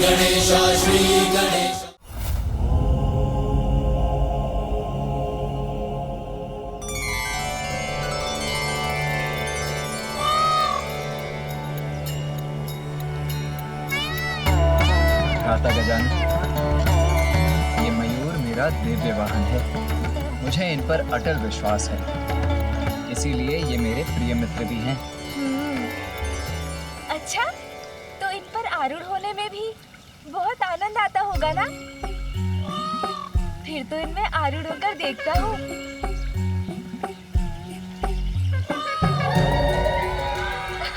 गणेश श्री गणेश। भ्राता गजानन, ये मयूर मेरा दिव्य वाहन है। मुझे इन पर अटल विश्वास है, इसीलिए ये मेरे प्रिय मित्र भी हैं। अच्छा, तो इन पर आरूढ़ होने में भी बहुत आनंद आता होगा ना? फिर तो इनमें आरूढ़ होकर देखता हूँ।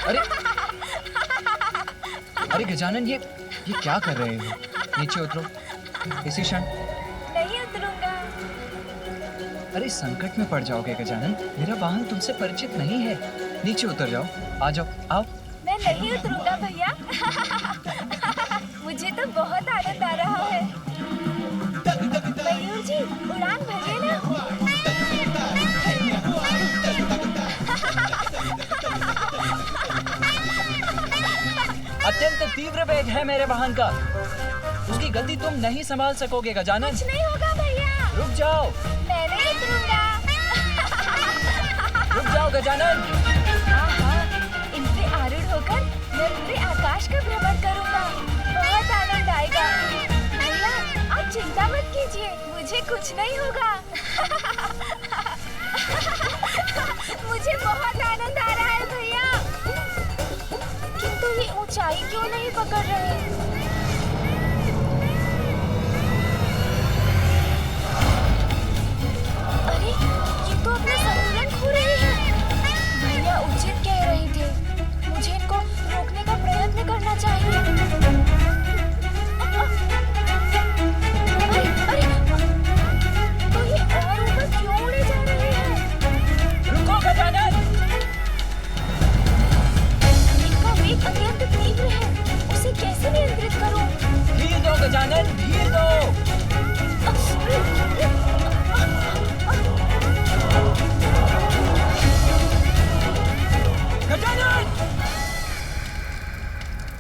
अरे अरे गजानन, ये क्या कर रहे हो? नीचे उतरो इसी क्षण। नहीं उतरूंगा। अरे संकट में पड़ जाओगे गजानन, मेरा वाहन तुमसे परिचित नहीं है। नीचे उतर जाओ, आ जाओ, आओ। मैं नहीं उतरूंगा भैया। मुझे तो बहुत आनंद आ रहा है। मयूर जी, उड़ान भरिए ना। अत्यंत तीव्र वेग है मेरे वाहन का, उसकी गति तुम नहीं संभाल सकोगे गजानन। कुछ नहीं होगा भैया। रुक जाओ। मैं नहीं उतरूंगा। रुक जाओ गजानन। इन पे आरूढ़ होकर मैं पूरे आकाश का भ्रमण करूंगा। बहुत आनंद आएगा। भैया, आप चिंता मत कीजिए, मुझे कुछ नहीं होगा। मुझे बहुत आनंद आ रहा है भैया। किंतु ये ऊंचाई क्यों नहीं पकड़ रहे? अरे, ये तो अपना संतुलन खो रही है। भैया उचित कह रही थी, मुझे इनको रोकने का प्रयत्न करना चाहिए। अरे, तो ये और ऊपर क्यों उड़े जा रहे हैं? रुको गजानन। इनका वेग अत्यंत तीव्र है, उसे कैसे नियंत्रित करूं? धीर दो गजानन, धीर दो। गजानन!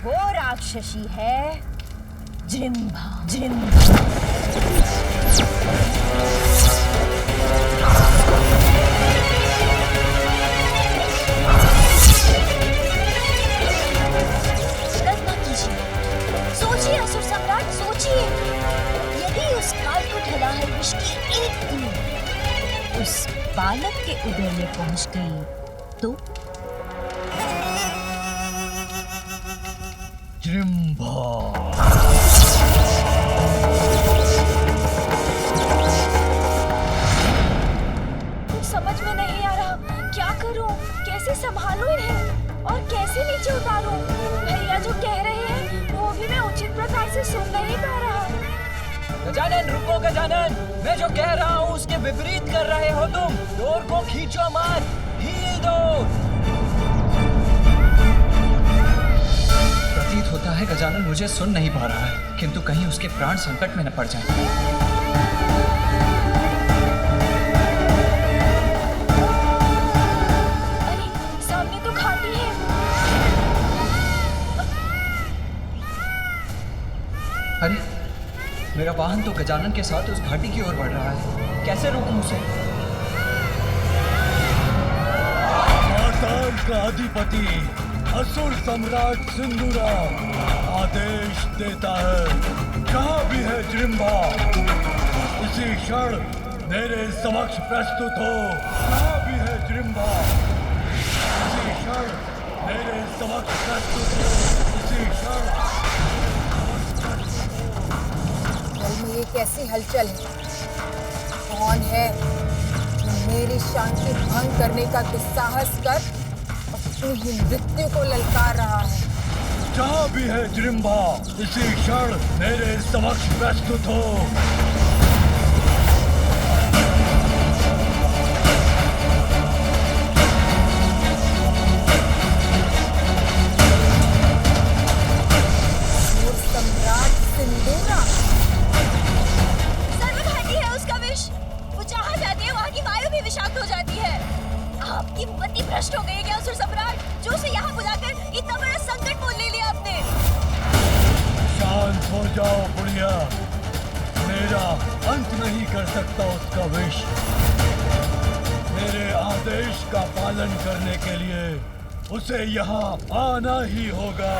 वो राक्षसी है जृंभा। जृंभा सोचिए असुर सम्राट, सोचिए। यदि उस काल को ढला है विष की एक बूंद उस बालक के उदर में पहुंच गई तो? जृंभा। कुछ समझ में नहीं आ रहा, क्या करूं? कैसे संभालूं इन्हें और कैसे नीचे उतारूं? भैया जो कह रहे हैं वो भी मैं उचित प्रकार से सुन नहीं पा रहा। गजानन रुको गजानन, मैं जो कह रहा हूँ उसके विपरीत कर रहे हो तुम। डोर को खींचो मत, ढील दो। प्रतीत होता है गजानन मुझे सुन नहीं पा रहा है, किंतु कहीं उसके प्राण संकट में न पड़ जाए। अरे, सामने तो घाटी है। अरे, मेरा वाहन तो गजानन के साथ उस घाटी की ओर बढ़ रहा है, कैसे रोकूं उसे? पाताल का अधिपति असुर सम्राट सिंदूरा आदेश देता है, जहाँ भी है जृंभा इसी क्षण मेरे समक्ष प्रस्तुत हो। जहाँ भी है जृंभा इसी क्षण मेरे समक्ष प्रस्तुत हो। इसी क्षण में ये कैसी हलचल है? कौन है जो मेरी शांति भंग करने का दुस्साहस कर अपनी ही मृत्यु को ललकार रहा है? जहाँ भी है जृंभा इसी क्षण मेरे समक्ष प्रस्तुत हो। सम्राट सिंदूरा सर्वघाती है उसका विष। वो जहाँ जाती है वहाँ की वायु भी विषाक्त हो जाती है। आपकी मति भ्रष्ट हो गई है क्या असुर सम्राट, जो उसे यहाँ बुलाकर इतना बड़ा संकट मोल ले लिया आपने? शांत जाओ बुढ़िया, मेरा अंत नहीं कर सकता उसका विष। मेरे आदेश का पालन करने के लिए उसे यहाँ आना ही होगा।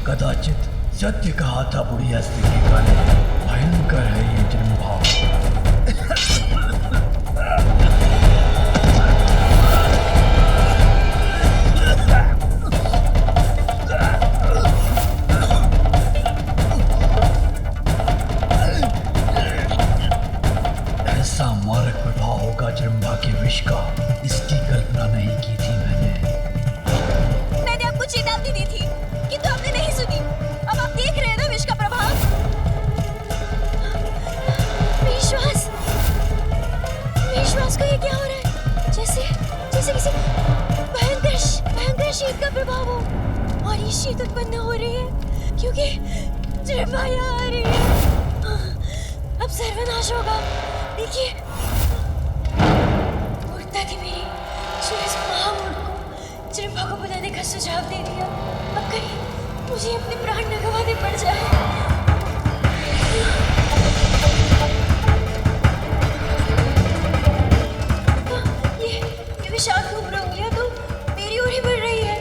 कदाचित सत्य कहा था बुढ़िया स्त्री के काने, भयंकर है ये जन्मभाव। ऐसा मारक प्रभाव होगा जन्मभा के विष का, इसकी कल्पना नहीं की थी मैंने आपको चेतावनी दी थी किंतु आपने नहीं सुनी। अब आप देख रहे हैं ना विष का प्रभाव। विश्वास को ये क्या हो रहा है? जैसे किसी भयंकर शीत का प्रभाव हो। और ये शीत उत्पन्न हो रही है क्योंकि जन्मभा यहाँ आ रही है। अब सर्वनाश होगा। देखिए मूर्ता थी मेरी जो इस महामूर्ख को जन्मभा को बुलाने का सुझाव दे दिया। अब कहीं मुझे अपने प्राण न गंवाने पड़ जाए। ये विषाक्त घूम रही उंगलियां तो मेरी ओर ही बढ़ रही है।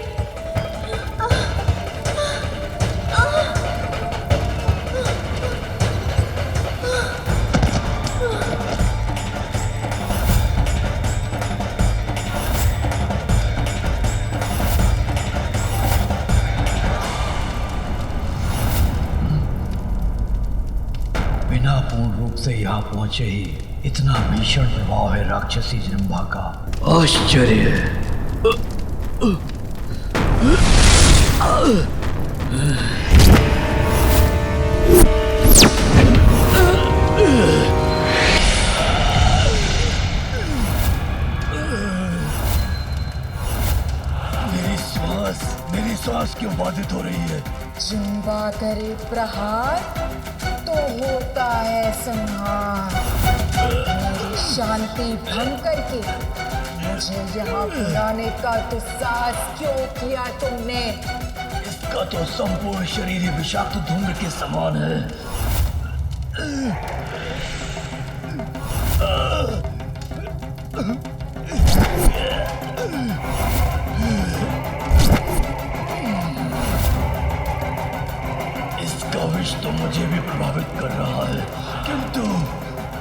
बिना पूर्ण रूप से यहाँ पहुंचे ही इतना भीषण प्रभाव है राक्षसी जन्मभा का। आश्चर्य है। मेरी सांस क्यों बाधित हो रही है? जन्मभा करे प्रहार तो होता है संहार। मेरी शांति भंग करके मुझे यहाँ बुलाने का दुस्साहस क्यों किया तुमने? इसका तो संपूर्ण शरीर ही विषाक्त धूम्र के समान है। इसका विष तो मुझे भी प्रभावित कर रहा है, किंतु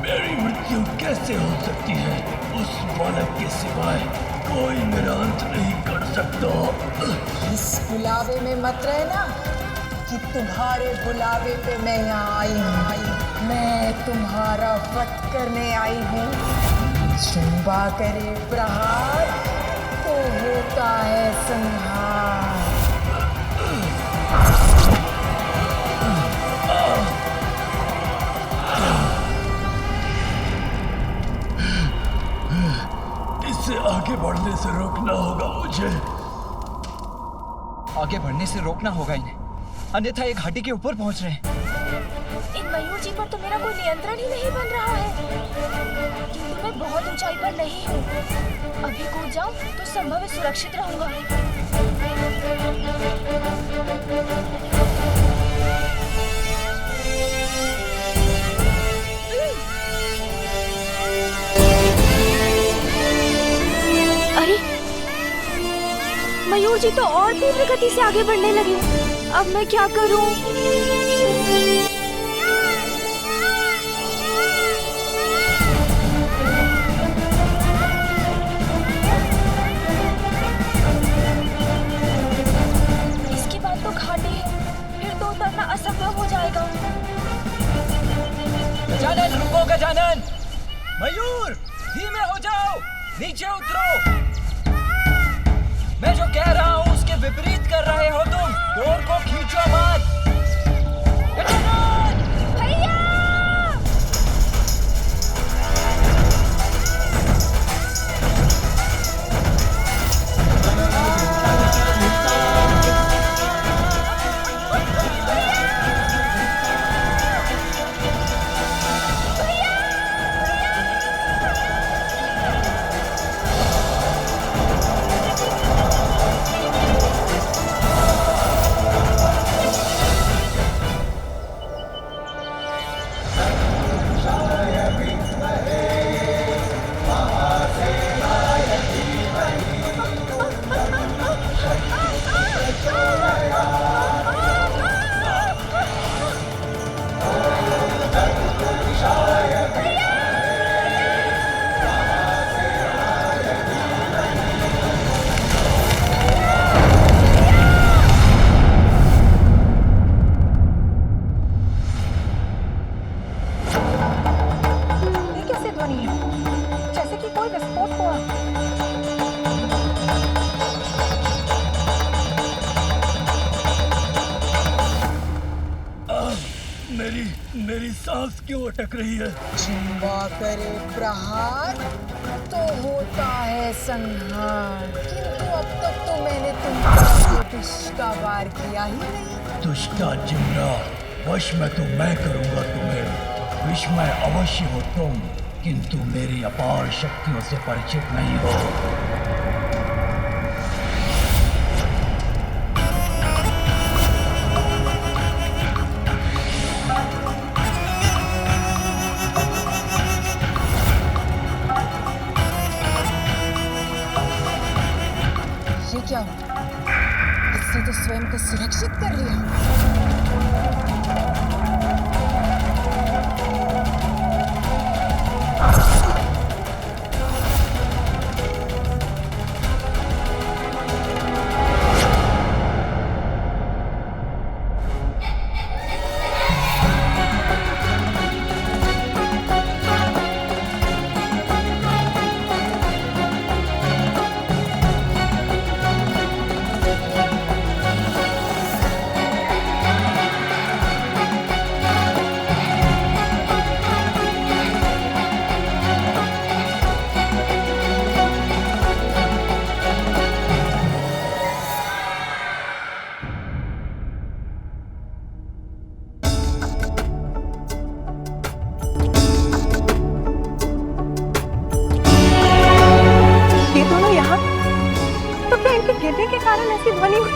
मेरी मृत्यु कैसे हो सकती है? उस बालक के सिवाय कोई मेरा अंत नहीं कर सकता। इस बुलावे में मत रहना कि तुम्हारे बुलावे पे मैं यहाँ आई हूँ। मैं तुम्हारा वध करने आई हूँ। जन्मभा करे प्रहार तो होता है संहार। इसे आगे बढ़ने से रोकना होगा मुझे। आगे बढ़ने से रोकना होगा इन्हें, अन्यथा ये घाटी के ऊपर पहुंच रहे हैं। इन मयूर जी पर तो मेरा कोई नियंत्रण ही नहीं बन रहा है, क्योंकि मैं बहुत ऊंचाई पर नहीं हूँ। अभी कूद जाऊं तो संभव है सुरक्षित रहूंगा। अरे मयूर जी तो और तीव्र गति से आगे बढ़ने लगे। अब मैं क्या करूं? असंभव हो जाएगा। गजानन रुको, गजानन! मयूर धीमे हो जाओ, नीचे उतरो। मैं जो कह रहा हूँ उसके विपरीत कर रहे हो तुम। डोर को खींचो मत। गजानन! भैया! मेरी सांस क्यों अटक रही है? जिम्बा करे प्रहार तो होता है संहार, किंतु अब तक तो मैंने तुम पर विष का वार किया ही नहीं। दुष्टा जिम्रा, वश में तो मैं करूंगा तुम्हें। विष में अवश्य हो तुम, किंतु मेरी अपार शक्तियों से परिचित नहीं हो। क्या इसने तो स्वयं को सुरक्षित कर लिया। गिरने के कारण ऐसी ध्वनि हुई,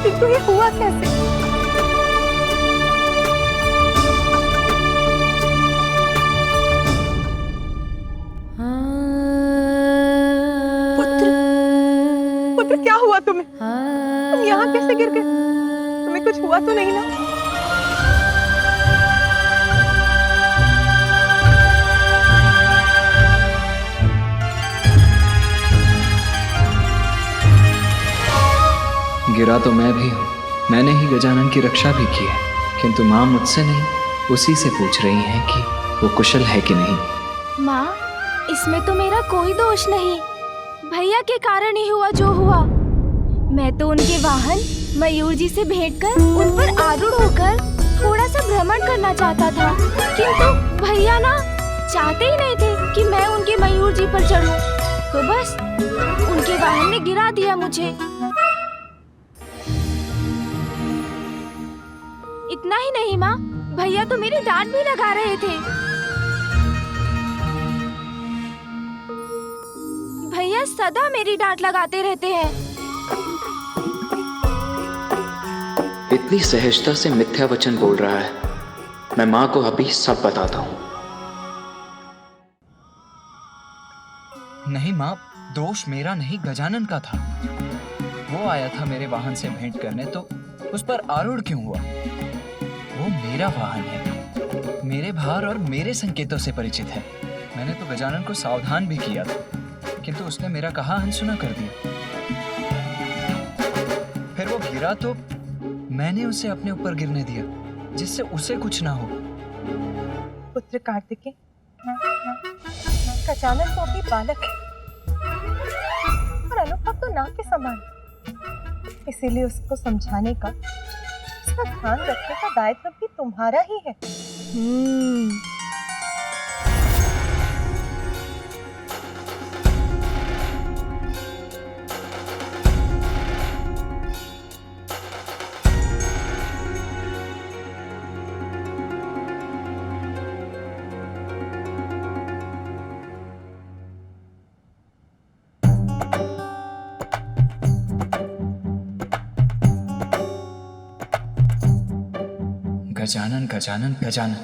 किंतु ये हुआ कैसे? पुत्र, पुत्र क्या हुआ तुम्हें? तुम यहाँ कैसे गिर गए? तुम्हें कुछ हुआ तो नहीं ना? गिरा तो मैं भी हूँ, मैंने ही गजानन की रक्षा भी की है, किंतु माँ मुझसे नहीं उसी से पूछ रही हैं कि वो कुशल है कि नहीं। माँ, इसमें तो मेरा कोई दोष नहीं, भैया के कारण ही हुआ जो हुआ। मैं तो उनके वाहन मयूर जी से भेंट कर उन पर आरूढ़ होकर थोड़ा सा भ्रमण करना चाहता था, किंतु भैया ना चाहते ही नहीं थे कि मैं उनके मयूर जी पर चढ़ूं, तो बस उनके वाहन ने गिरा दिया मुझे। इतना ही नहीं माँ, भैया तो मेरी डांट भी लगा रहे थे। भैया सदा मेरी डांट लगाते रहते हैं। इतनी सहजता से मिथ्या वचन बोल रहा है, मैं माँ को अभी सब बताता हूँ। नहीं माँ, दोष मेरा नहीं गजानन का था। वो आया था मेरे वाहन से भेंट करने, तो उस पर आरूढ़ क्यों हुआ? वो मेरा वाहन है, मेरे भार और मेरे संकेतों से परिचित है। मैंने तो गजानन को सावधान भी किया था, किंतु उसने मेरा कहा अनसुना कर दिया। फिर वो गिरा तो मैंने उसे अपने ऊपर गिरने दिया जिससे उसे कुछ ना हो। पुत्र कार्तिकेय, गजानन तो अभी बालक है और अनुभव तो नाव के समान, इसीलिए उसको समझाने का, उसका ध्यान रखने का दायित्व भी तुम्हारा ही है। गजानन गजानन गजानन,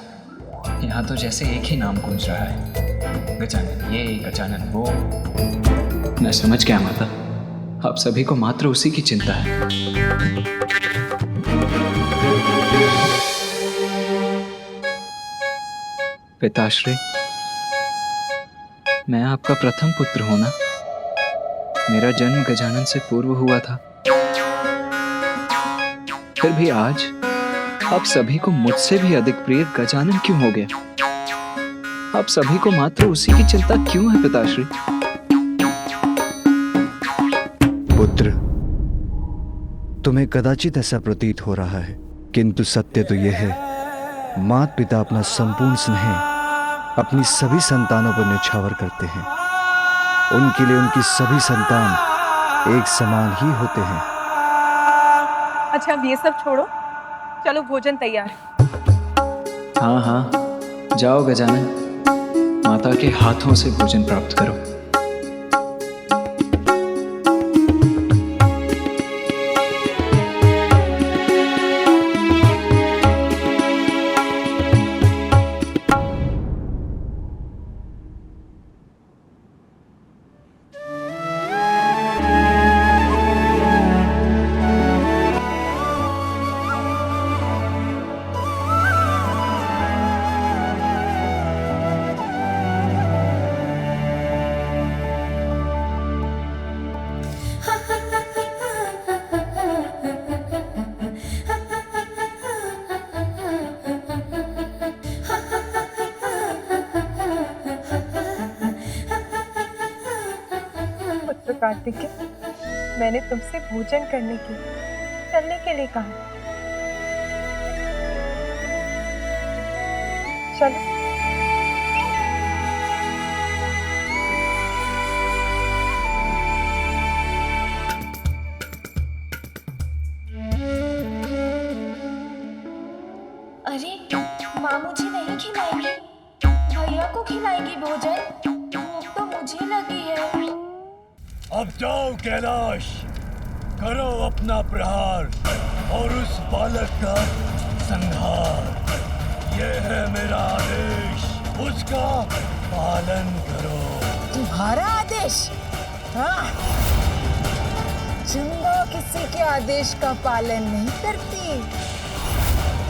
यहाँ तो जैसे एक ही नाम गूंज रहा है, गजानन ये गजानन वो। मैं समझ गया माता, आप सभी को मात्र उसी की चिंता है। पिताश्री, मैं आपका प्रथम पुत्र हूं ना। मेरा जन्म गजानन से पूर्व हुआ था, फिर भी आज आप सभी को मुझसे भी अधिक प्रिय गजानन क्यों हो गया? आप सभी को मात्र उसी की चिंता क्यों है पिताश्री? पुत्र, तुम्हें कदाचित ऐसा प्रतीत हो रहा है, किंतु सत्य तो यह है, माता पिता अपना संपूर्ण स्नेह अपनी सभी संतानों पर न्यौछावर करते हैं। उनके लिए उनकी सभी संतान एक समान ही होते हैं। अच्छा, अब ये सब छोड़ो, चलो भोजन तैयार है। हाँ हाँ, जाओ गजानन, माता के हाथों से भोजन प्राप्त करो। कार्तिकेय, मैंने तुमसे भोजन करने के, चलने के लिए कहा। चलो। अरे माँ मुझे नहीं खिलाएंगी, भैया को खिलाएंगी भोजन। भूख तो मुझे लगी है। अब जाओ कैलाश, करो अपना प्रहार और उस बालक का संहार। यह है मेरा आदेश, उसका पालन करो। तुम्हारा आदेश? हाँ, जिम्बा किसी के आदेश का पालन नहीं करती।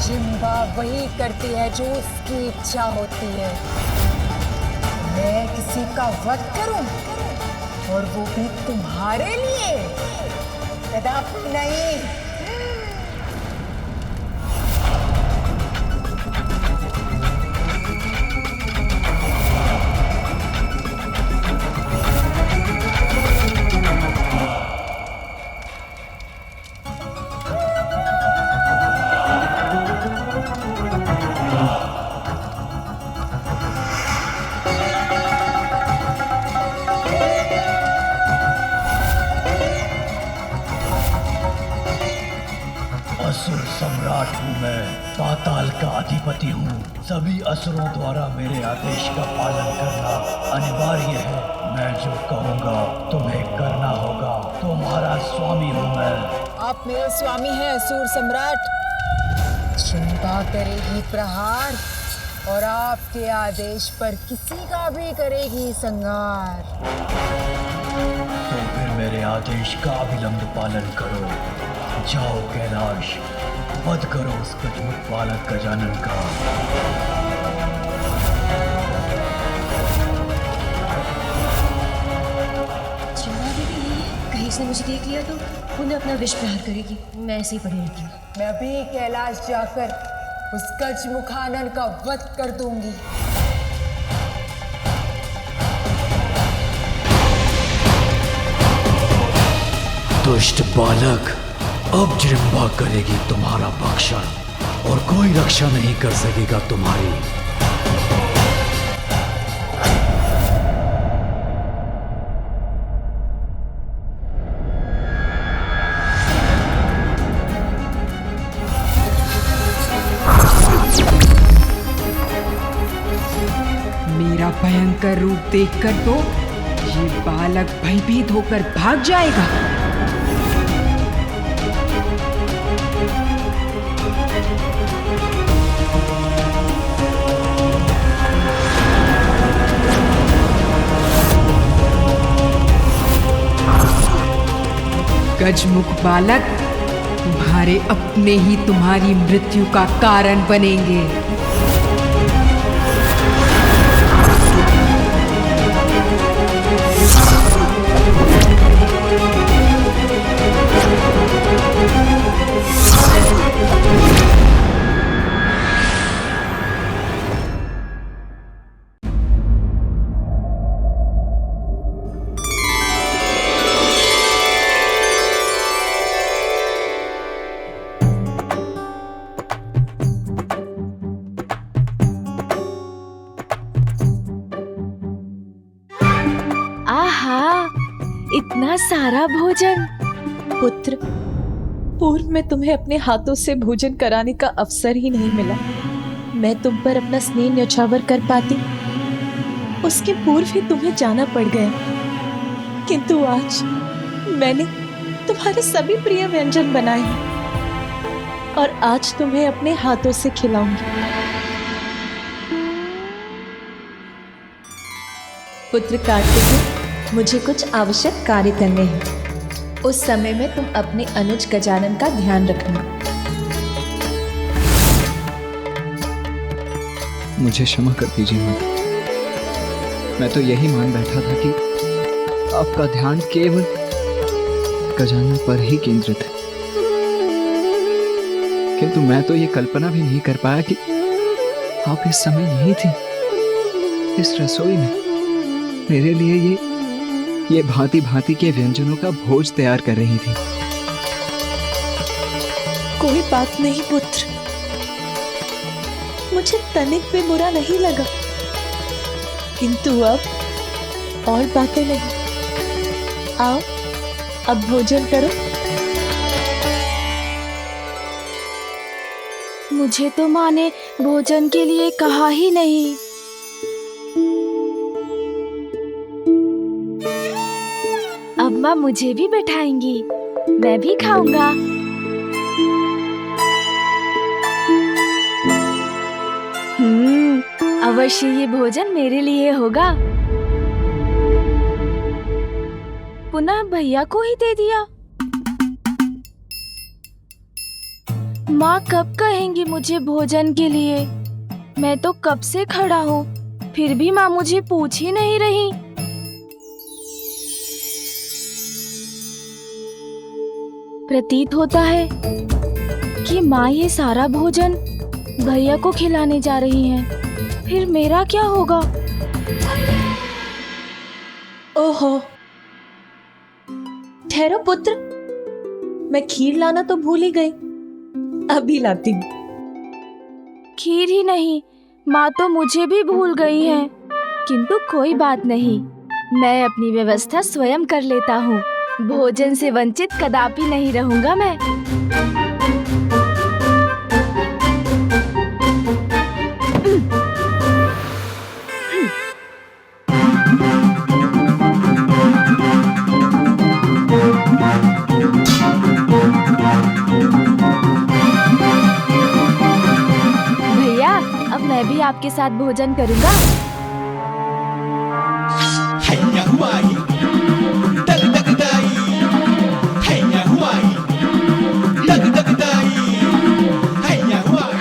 जिम्बा वही करती है जो उसकी इच्छा होती है। मैं किसी का वध करूं और वो भी तुम्हारे लिए? कदापि नहीं। असुर सम्राट हूँ मैं, पाताल का अधिपति हूँ। सभी असुरों द्वारा मेरे आदेश का पालन करना अनिवार्य है। मैं जो कहूँगा तुम्हें करना होगा। तुम्हारा स्वामी हूँ मैं। आप मेरे स्वामी हैं असुर सम्राट। जिम्बा करेगी प्रहार और आपके आदेश पर किसी का भी करेगी संहार। तो फिर मेरे आदेश का अविलंब पालन करो। जाओ कैलाश, वध करो उस गजमुख बालक गजानन का। जिम्बा दीदी, कहीं इसने मुझे देख लिया तो उन्हें अपना विष प्रहार करेगी। मैं ऐसे ही पड़ी रहती हूँ। मैं अभी कैलाश जाकर उस गजमुखानन का वध कर दूंगी। दुष्ट बालक, अब जृंभा करेगी तुम्हारा भक्षण और कोई रक्षा नहीं कर सकेगा तुम्हारी। मेरा भयंकर रूप देखकर तो ये बालक भयभीत होकर भाग जाएगा। गजमुख बालक, तुम्हारे अपने ही तुम्हारी मृत्यु का कारण बनेंगे। आहा, इतना सारा भोजन। पुत्र, पूर्व में तुम्हें अपने हाथों से भोजन कराने का अवसर ही नहीं मिला। मैं तुम पर अपना स्नेह न्यौछावर कर पाती, उसके पूर्व ही तुम्हें जाना पड़ गया। किंतु आज मैंने तुम्हारे सभी प्रिय व्यंजन बनाए हैं और आज तुम्हें अपने हाथों से खिलाऊंगी। पुत्र कार्तिकेय, मुझे कुछ आवश्यक कार्य करने हैं। उस समय में तुम अपने अनुज गजानन का ध्यान रखना। मुझे क्षमा कर दीजिए माँ। मैं तो यही मान बैठा था कि आपका ध्यान केवल गजानन पर ही केंद्रित है, किंतु मैं तो ये कल्पना भी नहीं कर पाया कि आप इस समय यही थी, इस रसोई में मेरे लिए ये भांति भांति के व्यंजनों का भोज तैयार कर रही थी। कोई बात नहीं पुत्र, मुझे तनिक भी बुरा नहीं लगा, किंतु अब और बातें नहीं। आओ, अब भोजन करो। मुझे तो माँ ने भोजन के लिए कहा ही नहीं। अब माँ मुझे भी बैठाएंगी, मैं भी खाऊंगा। अवश्य ये भोजन मेरे लिए होगा। पुनः भैया को ही दे दिया। माँ कब कहेंगी मुझे भोजन के लिए? मैं तो कब से खड़ा हूँ, फिर भी माँ मुझे पूछ ही नहीं रही। प्रतीत होता है कि माँ ये सारा भोजन भैया को खिलाने जा रही हैं। फिर मेरा क्या होगा? ओहो, ठहरो पुत्र, मैं खीर लाना तो भूल ही गई, अभी लाती हूँ। खीर ही नहीं, माँ तो मुझे भी भूल गई हैं। किंतु कोई बात नहीं, मैं अपनी व्यवस्था स्वयं कर लेता हूँ। भोजन से वंचित कदापि नहीं रहूंगा मैं। भैया, अब मैं भी आपके साथ भोजन करूंगा।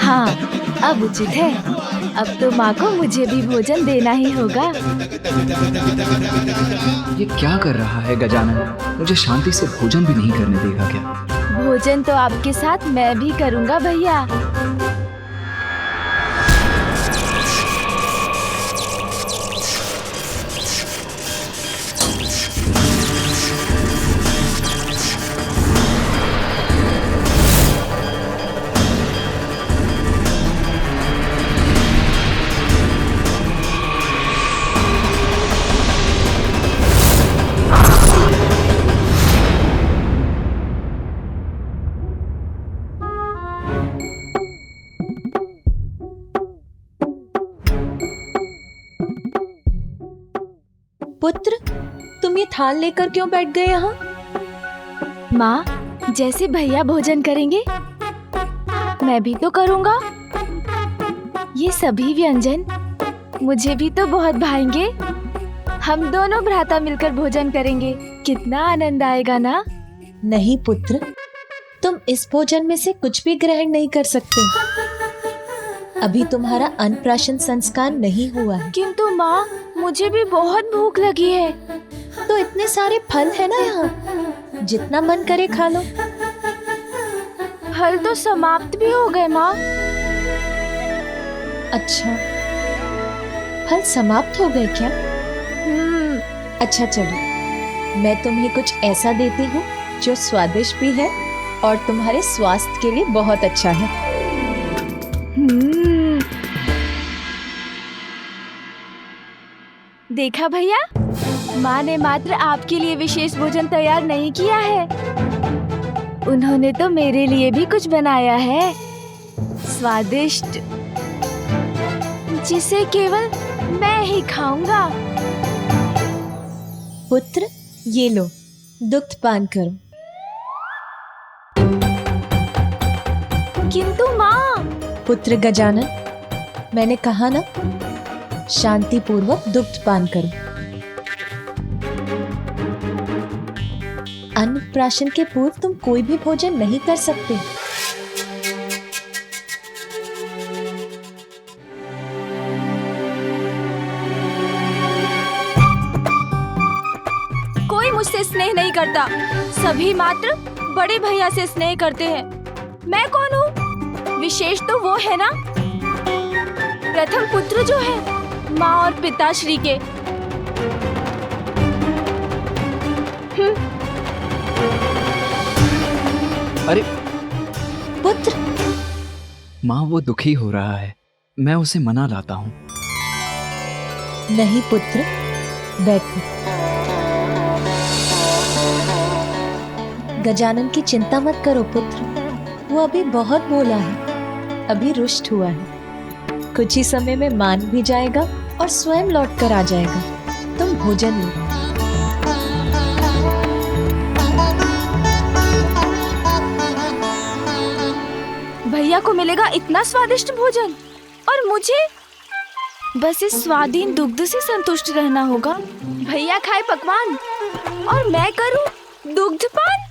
हाँ, अब उचित है। अब तो माँ को मुझे भी भोजन देना ही होगा। ये क्या कर रहा है गजानन? मुझे शांति से भोजन भी नहीं करने देगा क्या? भोजन तो आपके साथ मैं भी करूँगा भैया। पुत्र, तुम ये थाल लेकर क्यों बैठ गए यहाँ? माँ, जैसे भैया भोजन करेंगे मैं भी तो करूँगा। ये सभी व्यंजन मुझे भी तो बहुत भाएंगे। हम दोनों भ्राता मिलकर भोजन करेंगे, कितना आनंद आएगा ना। नहीं पुत्र, तुम इस भोजन में से कुछ भी ग्रहण नहीं कर सकते। अभी तुम्हारा अन्नप्राशन संस्कार नहीं हुआ है। किंतु माँ, मुझे भी बहुत भूख लगी है। तो इतने सारे फल है ना यहाँ, जितना मन करे खा लो। फल तो समाप्त भी हो गए माँ। अच्छा, फल समाप्त हो गए क्या? अच्छा चलो, मैं तुम्हें कुछ ऐसा देती हूँ जो स्वादिष्ट भी है और तुम्हारे स्वास्थ्य के लिए बहुत अच्छा है। देखा भैया, माँ ने मात्र आपके लिए विशेष भोजन तैयार नहीं किया है, उन्होंने तो मेरे लिए भी कुछ बनाया है, स्वादिष्ट, जिसे केवल मैं ही खाऊंगा। पुत्र, ये लो, दुग्ध पान करो। किंतु माँ। पुत्र गजानन, मैंने कहा ना, शांति पूर्वक दुग्ध पान करो। अन्नप्राशन के पूर्व तुम कोई भी भोजन नहीं कर सकते। कोई मुझसे स्नेह नहीं करता, सभी मात्र बड़े भैया से स्नेह करते हैं। मैं कौन हूँ? विशेष तो वो है ना, प्रथम पुत्र जो है माँ और पिताश्री के। अरे पुत्र, माँ वो दुखी हो रहा है, मैं उसे मना लाता हूँ। नहीं पुत्र, बैठो। गजानन की चिंता मत करो पुत्र, वो अभी बहुत भोला है, अभी रुष्ट हुआ है। कुछ ही समय में मान भी जाएगा और स्वयं लौट कर आ जाएगा। तुम भोजन लो। भैया को मिलेगा इतना स्वादिष्ट भोजन और मुझे बस इस स्वादीन दुग्ध से संतुष्ट रहना होगा। भैया खाए पकवान और मैं करूं दुग्धपान।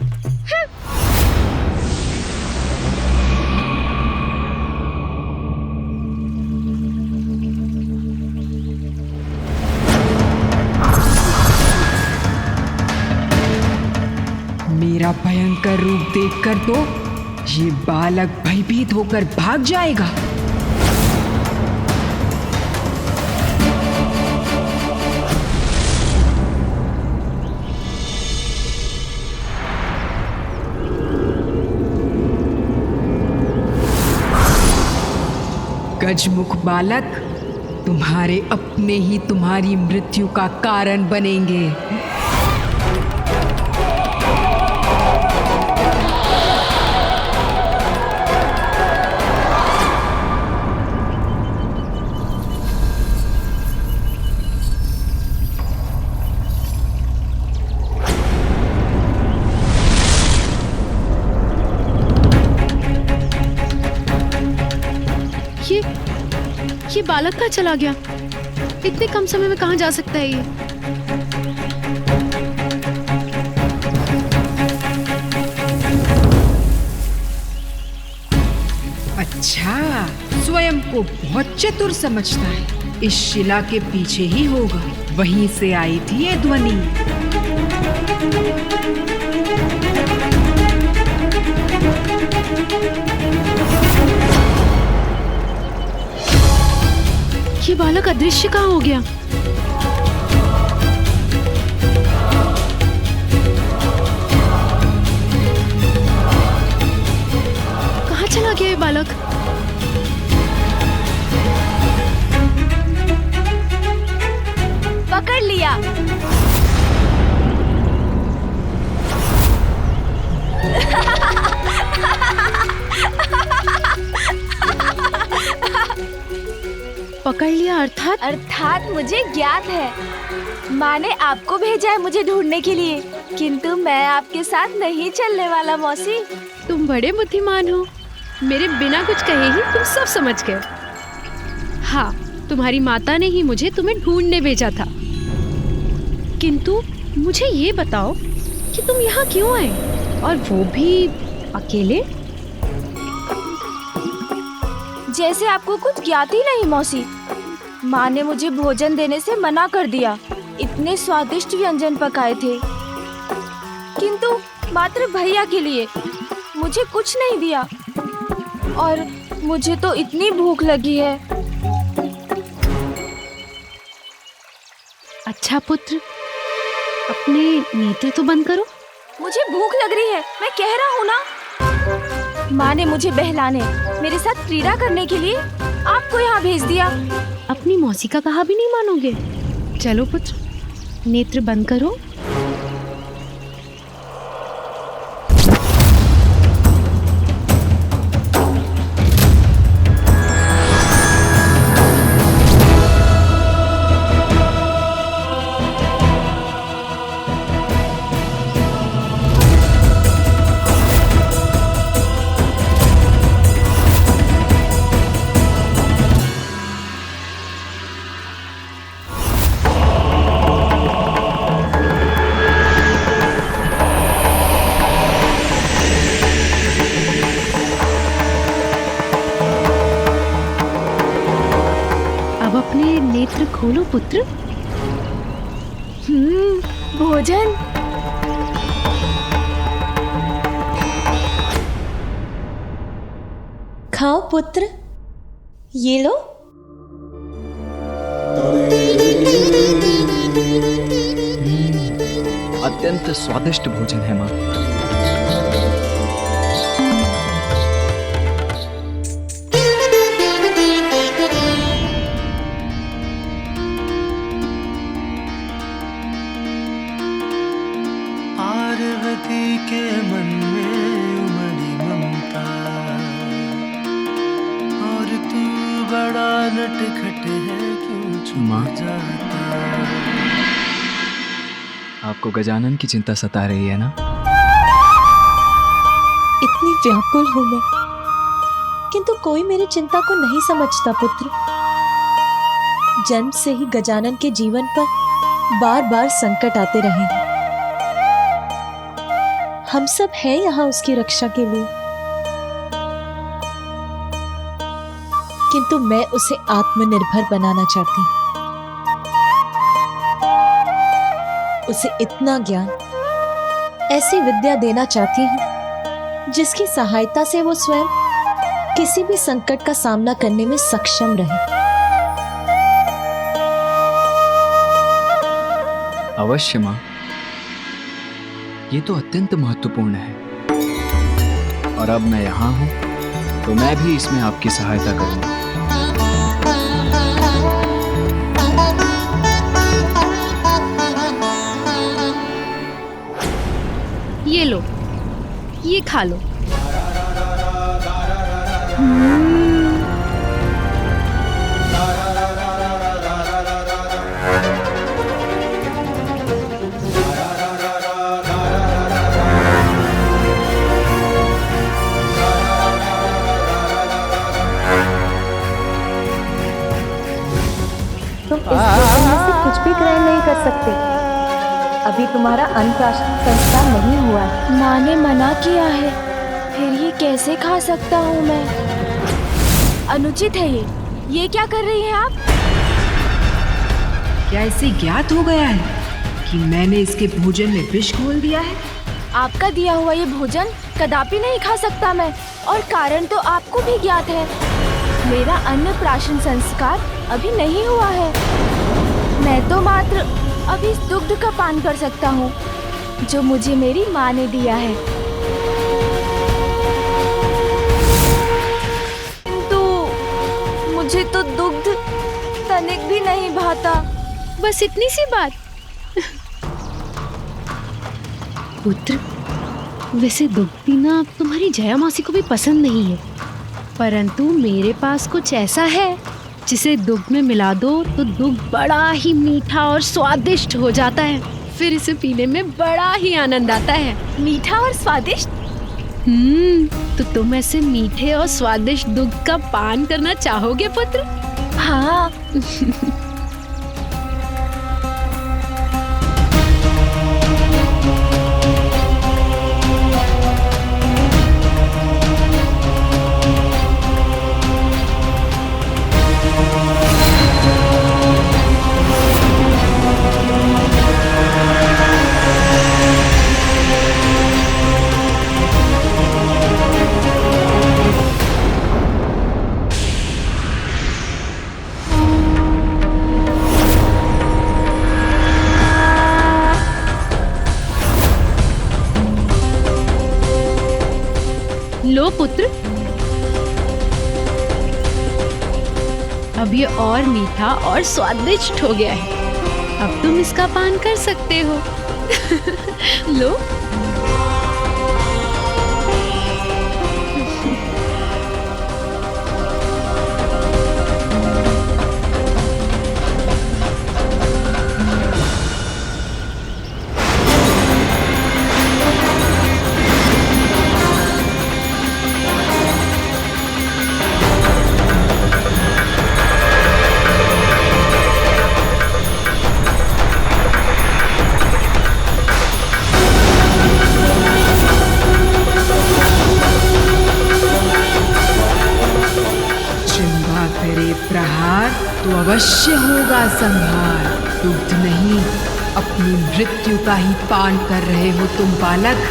मेरा भयंकर रूप देखकर तो ये बालक भयभीत होकर भाग जाएगा। गजमुख बालक, तुम्हारे अपने ही तुम्हारी मृत्यु का कारण बनेंगे। ये बालक कहाँ चला गया? इतने कम समय में कहाँ जा सकता है ये? अच्छा, अच्छा, स्वयं को बहुत चतुर समझता है। इस शिला के पीछे ही होगा, वहीं से आई थी ये ध्वनि। ये बालक अदृश्य कहाँ हो गया? कहाँ चला गया ये बालक? पकड़ लिया। पकड़ लिया अर्थात मुझे ज्ञात है। माँ ने आपको भेजा है मुझे ढूंढने के लिए, किंतु मैं आपके साथ नहीं चलने वाला मौसी। तुम बड़े बुद्धिमान हो, मेरे बिना कुछ कहे ही तुम सब समझ गए। हाँ, तुम्हारी माता ने ही मुझे तुम्हें ढूंढने भेजा था। किंतु मुझे ये बताओ कि तुम यहाँ क्यों आए, और वो भी अकेले? जैसे आपको कुछ ज्ञात ही नहीं मौसी। माँ ने मुझे भोजन देने से मना कर दिया। इतने स्वादिष्ट व्यंजन पकाए थे, किंतु मात्र भैया के लिए मुझे कुछ नहीं दिया। और मुझे तो इतनी भूख लगी है। अच्छा पुत्र, अपने नेत्र तो बंद करो। मुझे भूख लग रही है, मैं कह रहा हूँ ना। माँ ने मुझे बहलाने, मेरे साथ क्रीड़ा करने के लिए आपको यहाँ भेज दिया। अपनी मौसी का कहा भी नहीं मानोगे? चलो पुत्र, नेत्र बंद करो। नेत्र खोलो पुत्र। भोजन। खाओ पुत्र, ये लो। अत्यंत स्वादिष्ट भोजन है माँ। पार्वती के मन में उमड़ी ममता, और तू बड़ा नटखट है, क्यों छुप जाता? आपको गजानन की चिंता सता रही है ना? इतनी व्याकुल हूं मैं, किंतु कोई मेरी चिंता को नहीं समझता पुत्र। जन्म से ही गजानन के जीवन पर बार बार संकट आते रहे हैं। हम सब हैं यहाँ उसकी रक्षा के लिए, किंतु मैं उसे आत्मनिर्भर बनाना चाहती हूँ। उसे इतना ज्ञान, ऐसी विद्या देना चाहती हूँ जिसकी सहायता से वो स्वयं किसी भी संकट का सामना करने में सक्षम रहे। अवश्य माँ, ये तो अत्यंत महत्वपूर्ण है, और अब मैं यहाँ हूँ तो मैं भी इसमें आपकी सहायता करूँगा। ये लो, ये खा लो। तुम इस भोजन में से कुछ भी ग्रहण नहीं कर सकते। अभी तुम्हारा अन्नप्राशन संस्कार नहीं हुआ है। माँ ने मना किया है, फिर ये कैसे खा सकता हूँ मैं? अनुचित है ये क्या कर रही हैं आप? क्या इसे ज्ञात हो गया है कि मैंने इसके भोजन में विष घोल दिया है? आपका दिया हुआ ये भोजन कदापि नहीं खा सकता मैं, और कारण तो आपको भी ज्ञात है। मेरा अन्नप्राशन संस्कार अभी नहीं हुआ है। मैं तो मात्र अभी इस दुग्ध का पान कर सकता हूँ जो मुझे मेरी माँ ने दिया है। तो मुझे तो दुग्ध तनिक भी नहीं भाता। बस इतनी सी बात। पुत्र, वैसे दुग्ध पीना तुम्हारी जया मौसी को भी पसंद नहीं है, परंतु मेरे पास कुछ ऐसा है जिसे दुग्ध में मिला दो तो दुग्ध बड़ा ही मीठा और स्वादिष्ट हो जाता है। फिर इसे पीने में बड़ा ही आनंद आता है। मीठा और स्वादिष्ट? तो तुम ऐसे मीठे और स्वादिष्ट दुग्ध का पान करना चाहोगे पुत्र? हाँ। लो पुत्र, अब ये और मीठा और स्वादिष्ट हो गया है। अब तुम इसका पान कर सकते हो। लो। प्रहार तो अवश्य होगा संहार। दुग्ध नहीं, अपनी मृत्यु का ही पान कर रहे हो तुम बालक।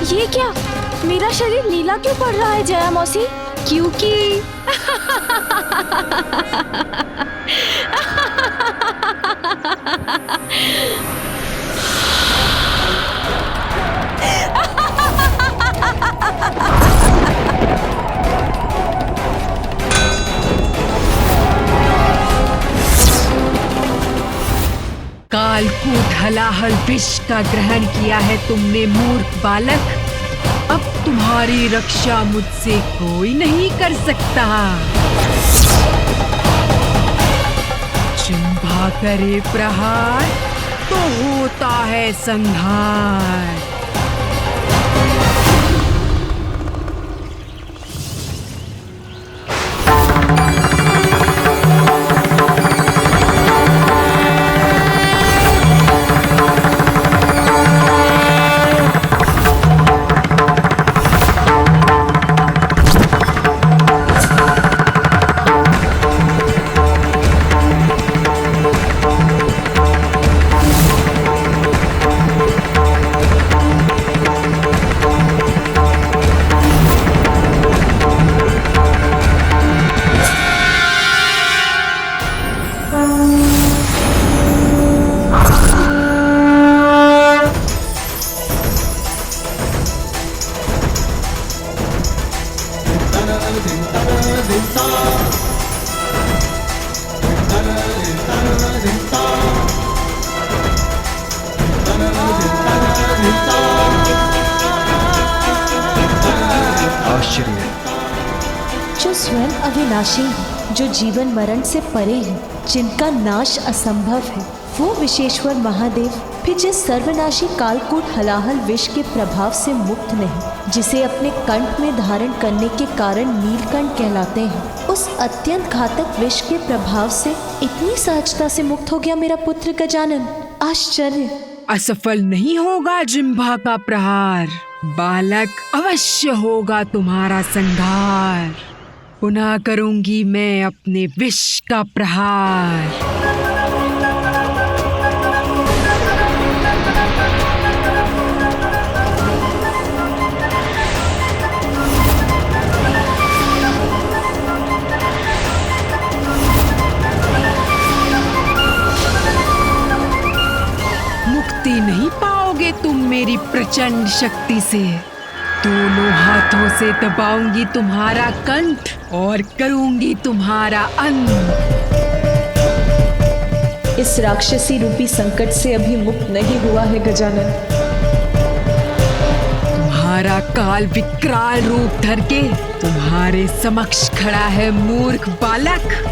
ये क्या? मेरा शरीर नीला क्यों पड़ रहा है जया मौसी? क्योंकि कालकूट हलाहल विष का ग्रहण किया है तुमने मूर्ख बालक। अब तुम्हारी रक्षा मुझसे कोई नहीं कर सकता। जिह्वा करे प्रहार तो होता है संहार। अविनाशी हैं, जो जीवन मरण से परे हैं, जिनका नाश असंभव है। वो विशेश्वर महादेव फिर जिस सर्वनाशी कालकूट हलाहल विष के प्रभाव से मुक्त नहीं, जिसे अपने कंठ में धारण करने के कारण नीलकंठ कहलाते हैं, उस अत्यंत घातक विष के प्रभाव से इतनी सहजता से मुक्त हो गया मेरा पुत्र गजानन। आश्चर्य। असफल नहीं होगा जिम्भा का प्रहार, बालक, अवश्य होगा तुम्हारा संहार। पुनः करूंगी मैं अपने विष का प्रहार। मुक्ति नहीं पाओगे तुम मेरी प्रचंड शक्ति से। दोनों हाथों से दबाऊंगी तुम्हारा कंठ और करूंगी तुम्हारा अंत। इस राक्षसी रूपी संकट से अभी मुक्त नहीं हुआ है गजानन। तुम्हारा काल विकराल रूप धर के तुम्हारे समक्ष खड़ा है मूर्ख बालक।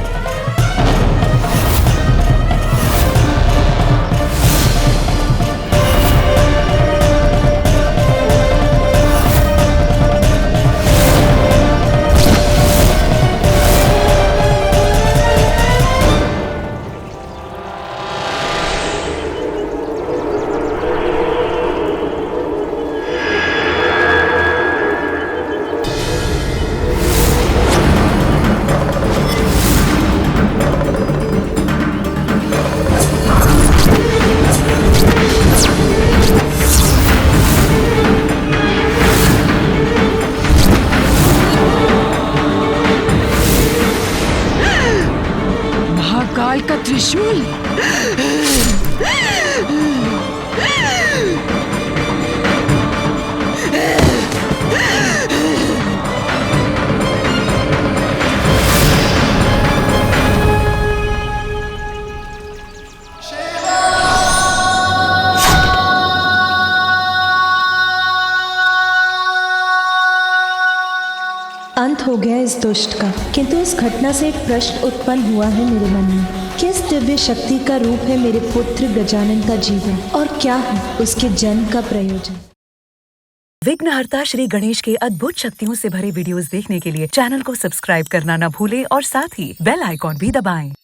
महाकाल का त्रिशूल। अंत हो गया इस दुष्ट का, किंतु इस घटना से एक प्रश्न उत्पन्न हुआ है मेरे मन में। किस दिव्य शक्ति का रूप है मेरे पुत्र गजानन का जीवन, और क्या है उसके जन्म का प्रयोजन? विघ्नहर्ता श्री गणेश के अद्भुत शक्तियों से भरे वीडियोस देखने के लिए चैनल को सब्सक्राइब करना न भूलें और साथ ही बेल आइकॉन भी दबाएं।